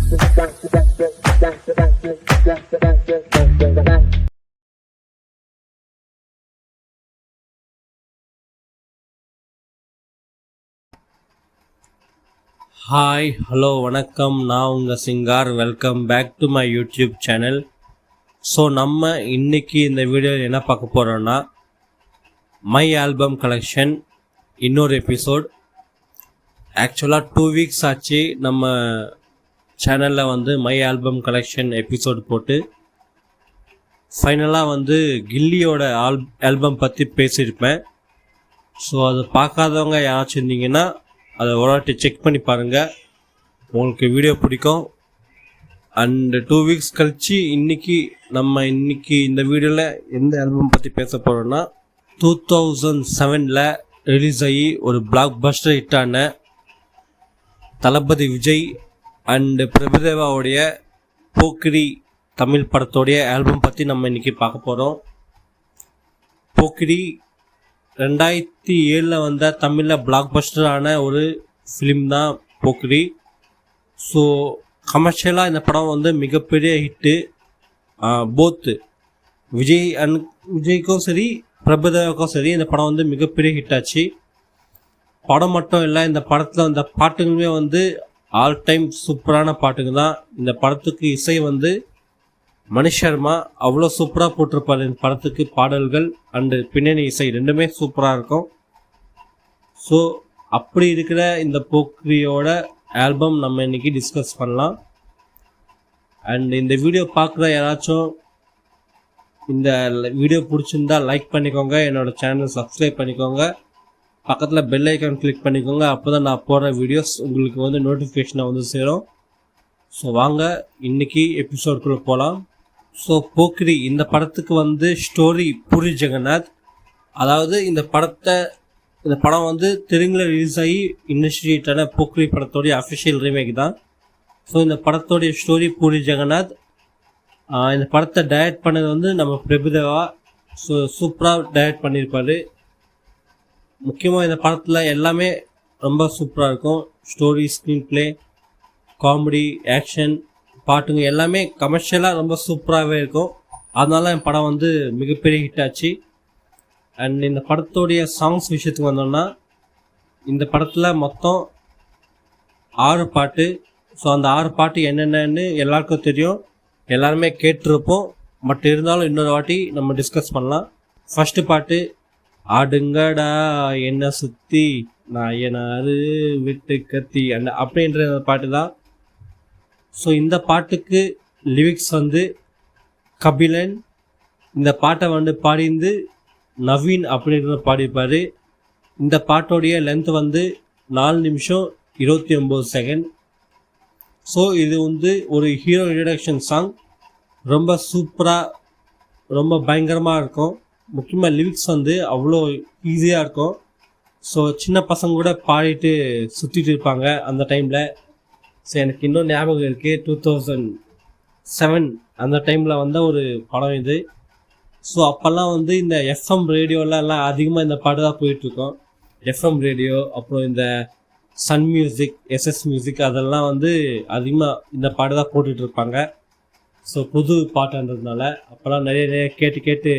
Hi hello வணக்கம், நான் உங்கள் சிங்கார். Welcome back to my YouTube channel. So நம்ம இன்றைக்கி இந்த வீடியோவில் என்ன பார்க்க போகிறோன்னா, மை ஆல்பம் கலெக்ஷன் இன்னொரு எபிசோட். ஆக்சுவலாக 2 வீக்ஸ் ஆச்சு நம்ம சேனலில் வந்து மை ஆல்பம் கலெக்ஷன் எபிசோட் போட்டு. ஃபைனலாக வந்து கில்லியோட ஆல்பம் பற்றி பேசியிருப்பேன். ஸோ அதை பார்க்காதவங்க யாராச்சும் இருந்தீங்கன்னா அதை ஒரு வாட்டி செக் பண்ணி பாருங்கள், உங்களுக்கு வீடியோ பிடிக்கும். அண்டு 2 வீக்ஸ் கழித்து இன்றைக்கி இந்த வீடியோவில் எந்த ஆல்பம் பற்றி பேச போகிறோன்னா, 2007 ரிலீஸ் ஆகி ஒரு பிளாக் பஸ்டர் ஹிட்டான தளபதி விஜய் அண்டு பிரபுதேவாவுடைய போக்கிரி தமிழ் படத்தோடைய ஆல்பம் பற்றி நம்ம இன்றைக்கி பார்க்க போகிறோம். போக்கிரி 2007 வந்த தமிழில் பிளாக் பஸ்டரான ஒரு ஃபிலிம் தான் போக்கிரி. ஸோ கமர்ஷியலாக இந்த படம் வந்து மிகப்பெரிய ஹிட்டு. போத்து விஜய்க்கும் சரி பிரபுதேவாவுக்கும் சரி இந்த படம் வந்து மிகப்பெரிய ஹிட் ஆச்சு. படம் மட்டும் இல்லை, இந்த படத்தில் அந்த பாட்டுங்களுமே வந்து ஆல் டைம் சூப்பரான பாட்டுங்க தான். இந்த படத்துக்கு இசை வந்து மணி சர்மா அவ்வளோ சூப்பராக போட்டிருப்பார். இந்த படத்துக்கு பாடல்கள் அண்டு பின்னணி இசை ரெண்டுமே சூப்பராக இருக்கும். ஸோ அப்படி இருக்கிற இந்த போக்கிரியோட ஆல்பம் நம்ம இன்றைக்கி டிஸ்கஸ் பண்ணலாம். அண்ட் இந்த வீடியோ பார்க்குற யாராச்சும் இந்த வீடியோ பிடிச்சிருந்தா லைக் பண்ணிக்கோங்க, என்னோடய சேனல் சப்ஸ்கிரைப் பண்ணிக்கோங்க, பக்கத்தில் பெல் ஐக்கான் கிளிக் பண்ணிக்கோங்க. அப்போ தான் நான் போடுற வீடியோஸ் உங்களுக்கு வந்து நோட்டிஃபிகேஷனாக வந்து சேரும். ஸோ வாங்க இன்றைக்கி எபிசோடுக்குள்ளே போகலாம். ஸோ போக்கிரி இந்த படத்துக்கு வந்து ஸ்டோரி பூரி ஜெகநாத். அதாவது இந்த படம் வந்து தெலுங்கில் ரிலீஸ் ஆகி இண்டஸ்ட்ரியிட்டான போக்கிரி படத்தோடைய அஃபிஷியல் ரீமேக் தான். ஸோ இந்த படத்தோடைய ஸ்டோரி பூரி ஜெகநாத். இந்த படத்தை டைரக்ட் பண்ணது வந்து நம்ம பிரபுதேவா. ஸோ சூப்பராக டைரக்ட் பண்ணியிருப்பார். முக்கியமாக இந்த படத்தில் எல்லாமே ரொம்ப சூப்பராக இருக்கும். Story, screen play, comedy, action, பாட்டுங்க எல்லாமே கமர்ஷியலாக ரொம்ப சூப்பராகவே இருக்கும். அதனால என் படம் வந்து மிகப்பெரிய ஹிட் ஆச்சு. அண்ட் இந்த படத்தோடைய சாங்ஸ் விஷயத்துக்கு வந்தோம்னா, இந்த படத்தில் மொத்தம் 6 பாட்டு. ஸோ அந்த 6 பாட்டு என்னென்னு எல்லாருக்கும் தெரியும், எல்லாருமே கேட்டிருப்போம். பட் இருந்தாலும் இன்னொரு வாட்டி நம்ம டிஸ்கஸ் பண்ணலாம். ஃபஸ்ட்டு பாட்டு ஆடுங்கடா என்ன சுற்றி நாயனாரு விட்டு கத்தி அப்படின்ற பாட்டு தான். ஸோ இந்த பாட்டுக்கு லிரிக்ஸ் வந்து கபிலன். இந்த பாட்டை வந்து பாடிந்து நவீன் அப்படின்ற பாடியிருப்பார். இந்த பாட்டோடைய லென்த் வந்து 4 நிமிஷம் 29 செகண்ட். ஸோ இது வந்து ஒரு ஹீரோ இன்ட்ரடக்ஷன் சாங். ரொம்ப சூப்பராக, ரொம்ப பயங்கரமாக இருக்கும். முக்கியமாக லிரிக்ஸ் வந்து அவ்வளோ ஈஸியாக இருக்கும். ஸோ சின்ன பசங்க கூட பாடிட்டு சுற்றிட்டு இருப்பாங்க அந்த டைமில். ஸோ எனக்கு இன்னும் ஞாபகம் இருக்குது, 2007 அந்த டைமில் வந்த ஒரு படம் இது. ஸோ அப்போல்லாம் வந்து இந்த எஃப்எம் ரேடியோலாம் அதிகமாக இந்த பாட்டு தான் போயிட்டுருக்கோம். எஃப்எம் ரேடியோ, அப்புறம் இந்த சன் மியூசிக், எஸ்எஸ் மியூசிக், அதெல்லாம் வந்து அதிகமாக இந்த பாட்டு தான் போட்டுட்ருப்பாங்க. ஸோ புது பாட்டுன்றதுனால அப்போல்லாம் நிறைய கேட்டு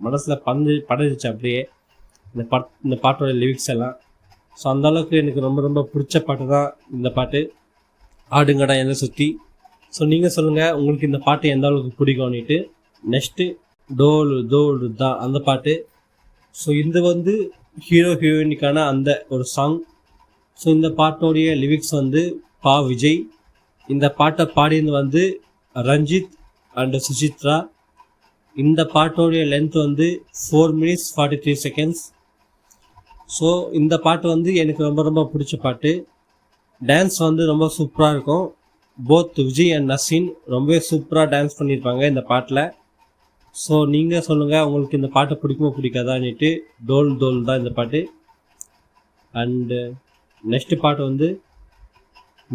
மனசில் படைஞ்சிச்சு அப்படியே இந்த பாட்டோட லிரிக்ஸ் எல்லாம். ஸோ அந்தளவுக்கு எனக்கு ரொம்ப ரொம்ப பிடிச்ச பாட்டு தான் இந்த பாட்டு, ஆடுங்கடா என்ன சுற்றி. ஸோ நீங்கள் சொல்லுங்கள் உங்களுக்கு இந்த பாட்டு எந்த அளவுக்கு பிடிக்கும்னுட்டு. நெக்ஸ்ட்டு டோலு தான் அந்த பாட்டு. ஸோ இது வந்து ஹீரோ ஹீரோயினுக்கான அந்த ஒரு சாங். ஸோ இந்த பாட்டோடைய லிரிக்ஸ் வந்து பா விஜய். இந்த பாட்டை பாடினது வந்து ரஞ்சித் அண்ட் சுசித்ரா. இந்த பாட்டோடைய லென்த் வந்து 4 minutes 43 seconds. ஸோ இந்த பாட்டு வந்து எனக்கு ரொம்ப ரொம்ப பிடிச்ச பாட்டு. டான்ஸ் வந்து ரொம்ப சூப்பராக இருக்கும். போத் விஜய் அண்ட் நசீன் ரொம்பவே சூப்பராக டான்ஸ் பண்ணியிருப்பாங்க இந்த பாட்டில். ஸோ நீங்கள் சொல்லுங்கள் உங்களுக்கு இந்த பாட்டை பிடிக்குமோ பிடிக்காதான்னுட்டு. டோல் தான் இந்த பாட்டு. அண்டு நெக்ஸ்ட் பாட்டு வந்து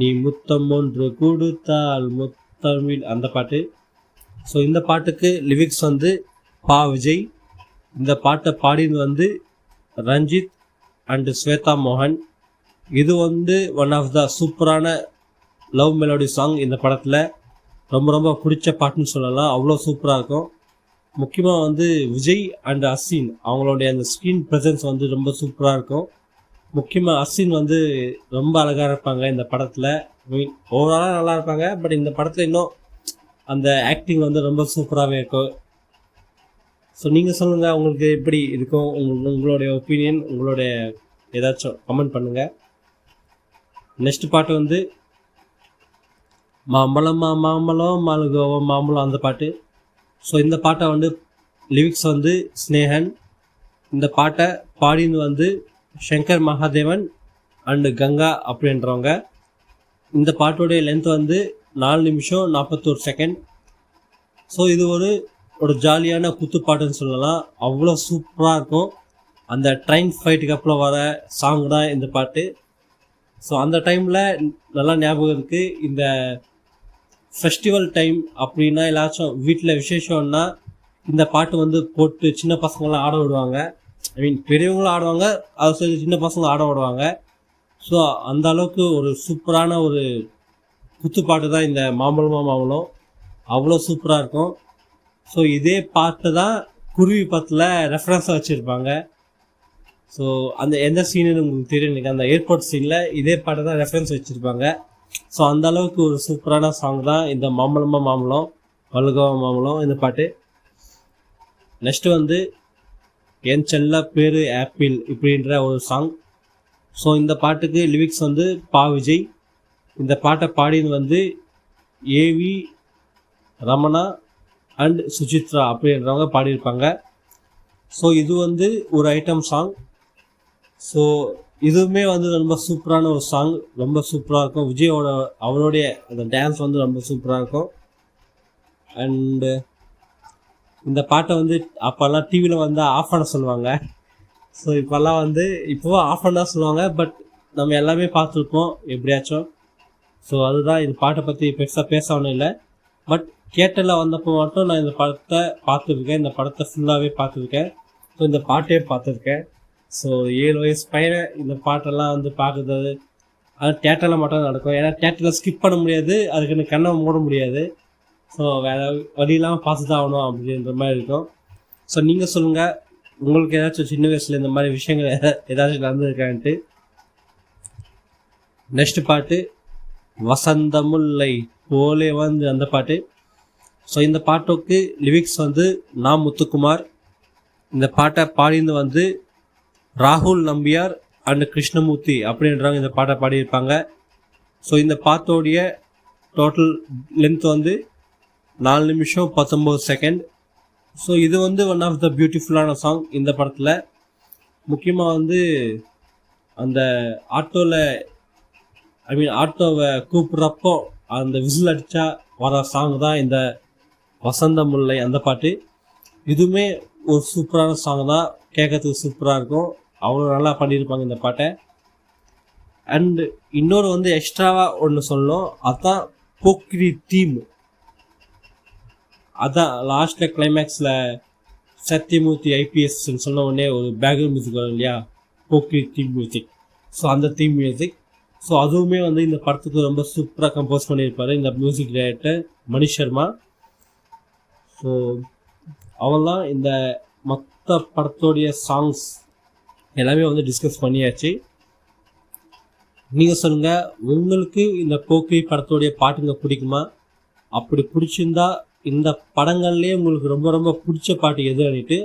நீ முத்தம் ஒன்று கொடுத்தால் முத்தமிழ் அந்த பாட்டு. ஸோ இந்த பாட்டுக்கு லிரிக்ஸ் வந்து பா விஜய். இந்த பாட்டை பாடினது வந்து ரஞ்சித் அண்டு ஸ்வேதா மோகன். இது வந்து ஒன் ஆஃப் த சூப்பரான லவ் மெலோடி சாங் இந்த படத்தில் ரொம்ப ரொம்ப பிடிச்ச பாட்டுன்னு சொல்லலாம். அவ்வளோ சூப்பராக இருக்கும். முக்கியமாக வந்து விஜய் அண்ட் அசின் அவங்களுடைய அந்த ஸ்க்ரீன் ப்ரெசன்ஸ் வந்து ரொம்ப சூப்பராக இருக்கும். முக்கியமாக அசின் வந்து ரொம்ப அழகாக இருப்பாங்க இந்த படத்தில். மீன் ஓவராலாக நல்லா இருப்பாங்க. பட் இந்த படத்தில் இன்னும் அந்த ஆக்டிங் வந்து ரொம்ப சூப்பராகவே இருக்கும். ஸோ நீங்கள் சொல்லுங்கள், உங்களுக்கு எப்படி இருக்கும், உங்களுடைய ஒப்பீனியன், உங்களுடைய ஏதாச்சும் கமெண்ட் பண்ணுங்கள். நெக்ஸ்ட் பாட்டு வந்து மாம்பழம் மாம்பழம் மாலுகோவம் மாம்பழம் அந்த பாட்டு. ஸோ இந்த பாட்டை வந்து லிரிக்ஸ் வந்து ஸ்னேகன். இந்த பாட்டை பாடினது வந்து சங்கர் மகாதேவன் அண்டு கங்கா அப்படின்றவங்க. இந்த பாட்டோடைய லென்த் வந்து 4 நிமிஷம் 41 செகண்ட். ஸோ இது ஒரு ஜாலியான குத்துப்பாட்டுன்னு சொல்லலாம். அவ்வளோ சூப்பராக இருக்கும். அந்த ட்ரெயின் ஃபைட்டுக்கு அப்புறம் வர சாங் தான் இந்த பாட்டு. ஸோ அந்த டைமில் நல்லா ஞாபகம் இருக்குது. இந்த ஃபெஸ்டிவல் டைம் அப்படின்னா எல்லாச்சும் வீட்டில் விசேஷம்னா இந்த பாட்டு வந்து போட்டு சின்ன பசங்களாம் ஆட விடுவாங்க. ஐ மீன் பெரியவங்களும் ஆடுவாங்க, அதை சொல்லி சின்ன பசங்களும் ஆட விடுவாங்க. ஸோ அந்த அளவுக்கு ஒரு சூப்பரான ஒரு குத்துப்பாட்டு தான் இந்த மாம்பழமா மாம்பழம். அவ்வளோ சூப்பராக இருக்கும். ஸோ இதே பாட்டு தான் குருவி படத்தில் ரெஃபரன்ஸாக வச்சுருப்பாங்க. ஸோ அந்த எந்த சீனுன்னு உங்களுக்கு தெரியும் எனக்கு, அந்த ஏர்போர்ட் சீனில் இதே பாட்டை தான் ரெஃபரன்ஸ் வச்சுருப்பாங்க. ஸோ அந்த அளவுக்கு ஒரு சூப்பரான சாங் தான் இந்த மாம்பழமா மாம்பழம் வலுகவா மாம்பழம் இந்த பாட்டு. நெக்ஸ்ட்டு வந்து என் செல்ல பேரு ஆப்பிள் இப்படின்ற ஒரு சாங். ஸோ இந்த பாட்டுக்கு லிரிக்ஸ் வந்து பா விஜய். இந்த பாட்டை பாடினது வந்து ஏவி ரமணா அண்ட் சுசித்ரா அப்படின்றவங்க பாடியிருப்பாங்க. ஸோ இது வந்து ஒரு ஐட்டம் சாங். ஸோ இதுவுமே வந்து ரொம்ப சூப்பரான ஒரு சாங், ரொம்ப சூப்பராக இருக்கும். விஜயோட அவருடைய அந்த டான்ஸ் வந்து ரொம்ப சூப்பராக இருக்கும். அண்டு இந்த பாட்டை வந்து அப்போல்லாம் டிவியில் வந்து ஆஃப் பண்ண சொல்லுவாங்க. ஸோ இப்போல்லாம் வந்து இப்போவும் ஆஃப் பண்ண தான் சொல்லுவாங்க. பட் நம்ம எல்லாமே பார்த்துருப்போம் எப்படியாச்சும். ஸோ அதுதான் இந்த பாட்டை பற்றி பெருசாக பேச ஒன்றும் இல்லை. பட் தியேட்டரில் வந்தப்போ மட்டும் நான் இந்த படத்தை பார்த்துருக்கேன். இந்த படத்தை ஃபுல்லாகவே பார்த்துருக்கேன். ஸோ இந்த பாட்டையே பார்த்துருக்கேன். ஸோ 7 வயசு பையனை இந்த பாட்டெல்லாம் வந்து பார்க்குறது அது தியேட்டரில் மட்டும் நடக்கும். ஏன்னா தியேட்டரில் ஸ்கிப் பண்ண முடியாது, அதுக்குன்னு கண்ணை மூட முடியாது. ஸோ வேறு வழி இல்லாமல் பார்த்து தான் ஆகணும் அப்படின்ற மாதிரி இருக்கும். ஸோ நீங்கள் சொல்லுங்கள், உங்களுக்கு ஏதாச்சும் சின்ன வயசில் இந்த மாதிரி விஷயங்கள் ஏதாச்சும் நடந்துருக்கான்ட்டு. நெக்ஸ்ட் பாட்டு வசந்தமுல்லை போலே வந்து அந்த பாட்டு. ஸோ இந்த பாட்டுக்கு லிரிக்ஸ் வந்து நான் முத்துக்குமார். இந்த பாட்டை பாடிந்து வந்து ராகுல் நம்பியார் அண்ட் கிருஷ்ணமூர்த்தி அப்படின்றவங்க இந்த பாட்டை பாடியிருப்பாங்க. ஸோ இந்த பாட்டோடைய டோட்டல் லென்த் வந்து 4 நிமிஷம் 19 செகண்ட். ஸோ இது வந்து ஒன் ஆஃப் த பியூட்டிஃபுல்லான சாங் இந்த படத்தில். முக்கியமாக வந்து அந்த ஆட்டோவை கூப்பிட்றப்போ அந்த விசில் அடித்தா வர சாங் தான் இந்த வசந்த முல்லை அந்த பாட்டு. இதுவுமே ஒரு சூப்பரான சாங் தான், கேட்கறதுக்கு சூப்பராக இருக்கும். அவ்வளோ நல்லா பண்ணியிருப்பாங்க இந்த பாட்டை. அண்டு இன்னொரு வந்து எக்ஸ்ட்ராவாக ஒன்று சொல்லணும், அதுதான் போக்கிரி தீம். அதான் லாஸ்ட்டில் கிளைமேக்ஸில் சத்யமூர்த்தி ஐபிஎஸ்ன்னு சொன்ன உடனே ஒரு பேக்ரவுண்ட் மியூசிக் வரும் இல்லையா, போக்கிரி தீம் மியூசிக். ஸோ அந்த தீம் மியூசிக். ஸோ அதுவுமே வந்து இந்த படத்துக்கு ரொம்ப சூப்பராக கம்போஸ் பண்ணியிருப்பார் இந்த மியூசிக் டைரக்டர் மணி சர்மா. ஸோ அவெல்லாம் இந்த மொத்த படத்தோடைய சாங்ஸ் எல்லாமே வந்து டிஸ்கஸ் பண்ணியாச்சு. நீங்கள் சொல்லுங்கள், உங்களுக்கு இந்த போக்கிரி படத்தோடைய பாட்டுங்க பிடிக்குமா? அப்படி பிடிச்சிருந்தா இந்த படங்கள்லேயே உங்களுக்கு ரொம்ப ரொம்ப பிடிச்ச பாட்டு எது அப்படின்ட்டு.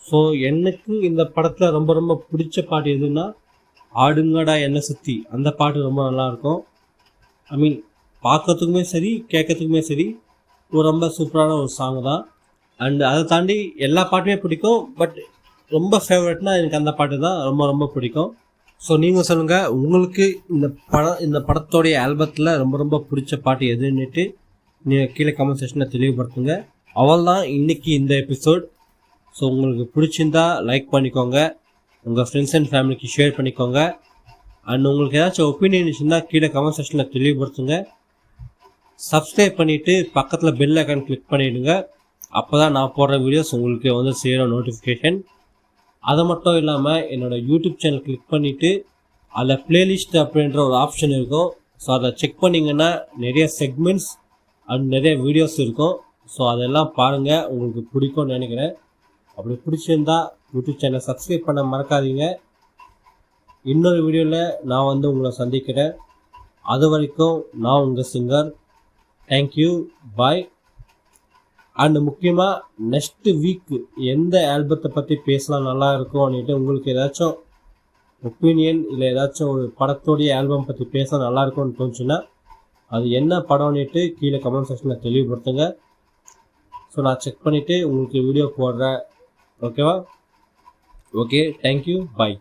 ஸோ எனக்கு இந்த படத்தில் ரொம்ப ரொம்ப பிடிச்ச பாட்டு எதுன்னா ஆடுங்கடா என்ன சுற்றி அந்த பாட்டு ரொம்ப நல்லாயிருக்கும். ஐ மீன் பார்க்கறதுக்குமே சரி கேட்கறதுக்குமே சரி ஒரு ரொம்ப சூப்பரான ஒரு சாங் தான். அண்டு அதை தாண்டி எல்லா பாட்டுமே பிடிக்கும். பட் ரொம்ப ஃபேவரட்னா எனக்கு அந்த பாட்டு தான் ரொம்ப ரொம்ப பிடிக்கும். ஸோ நீங்கள் சொல்லுங்கள், உங்களுக்கு இந்த படத்தோடைய ஆல்பத்தில் ரொம்ப ரொம்ப பிடிச்ச பாட்டு எதுன்னுட்டு நீங்கள் கீழே கமெண்ட் செக்ஷனில் தெளிவுபடுத்துங்க. அவள் தான் இன்றைக்கி இந்த எபிசோட். ஸோ உங்களுக்கு பிடிச்சிருந்தா லைக் பண்ணிக்கோங்க, உங்கள் ஃப்ரெண்ட்ஸ் அண்ட் ஃபேமிலிக்கு ஷேர் பண்ணிக்கோங்க. அண்ட் உங்களுக்கு ஏதாச்சும் ஒப்பீனியன் இருந்துச்சுன்னா கீழே கமெண்ட் செக்ஷனில் தெளிவுபடுத்துங்க. சப்ஸ்கிரைப் பண்ணிவிட்டு பக்கத்தில் பெல் ஐக்கான் கிளிக் பண்ணிவிடுங்க. அப்போ தான் நான் போடுற வீடியோஸ் உங்களுக்கு வந்து சேரும் நோட்டிஃபிகேஷன். அது மட்டும் இல்லாமல் என்னோடய யூடியூப் சேனல் கிளிக் பண்ணிவிட்டு அதில் ப்ளேலிஸ்ட் அப்படின்ற ஒரு ஆப்ஷன் இருக்கும். ஸோ அதை செக் பண்ணிங்கன்னா நிறைய செக்மெண்ட்ஸ் அண்ட் நிறைய வீடியோஸ் இருக்கும். ஸோ அதெல்லாம் பாருங்கள், உங்களுக்கு பிடிக்கும்னு நினைக்கிறேன். அப்படி பிடிச்சிருந்தா யூடியூப் சேனல் சப்ஸ்கிரைப் பண்ண மறக்காதீங்க. இன்னொரு வீடியோவில் நான் வந்து உங்களை சந்திக்கிறேன். அது வரைக்கும் நான் உங்கள் சிங்கர். Thank you, bye. அண்ட் முக்கியமாக நெக்ஸ்ட் வீக் எந்த ஆல்பத்தை பற்றி பேசலாம் நல்லா இருக்கும் அப்படின்ட்டு உங்களுக்கு ஏதாச்சும் ஒப்பீனியன் இல்லை ஏதாச்சும் ஒரு படத்தோடைய ஆல்பம் பற்றி பேச நல்லா இருக்கும்னு தோணுச்சுன்னா அது என்ன படம்னுட்டு கீழே கமெண்ட் செக்ஷனில் தெளிவுபடுத்துங்க. ஸோ நான் செக் பண்ணிவிட்டு உங்களுக்கு வீடியோ போடுறேன். ஓகேவா? ஓகே, தேங்க்யூ, பாய்.